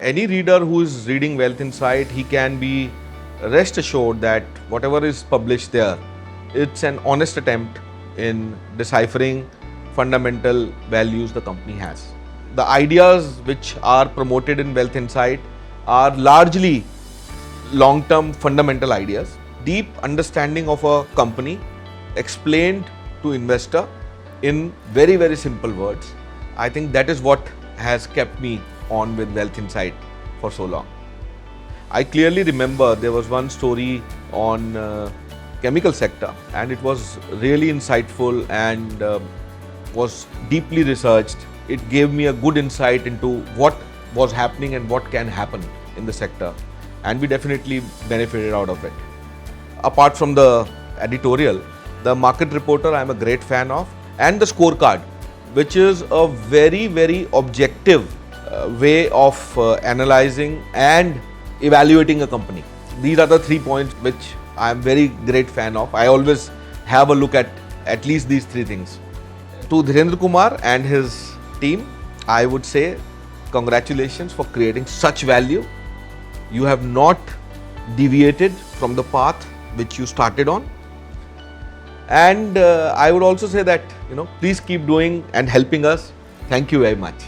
Any reader who is reading Wealth Insight, he can be rest assured that whatever is published there, it's an honest attempt in deciphering fundamental values the company has. The ideas which are promoted in Wealth Insight are largely long-term fundamental ideas, deep understanding of a company explained to investor in very, very simple words. I think that is what has kept me on with Wealth Insight for so long. I clearly remember there was one story on chemical sector, and it was really insightful and was deeply researched. It gave me a good insight into what was happening and what can happen in the sector, and we definitely benefited out of it. Apart from the editorial, the market reporter I am a great fan of, and the scorecard, which is a very, very objective way of analyzing and evaluating a company. These are the 3 points which I am very great fan of. I always have a look at least these 3 things. To Dhirendra Kumar and his team, I would say congratulations for creating such value. You have not deviated from the path which you started on. And I would also say that, please keep doing and helping us. Thank you very much.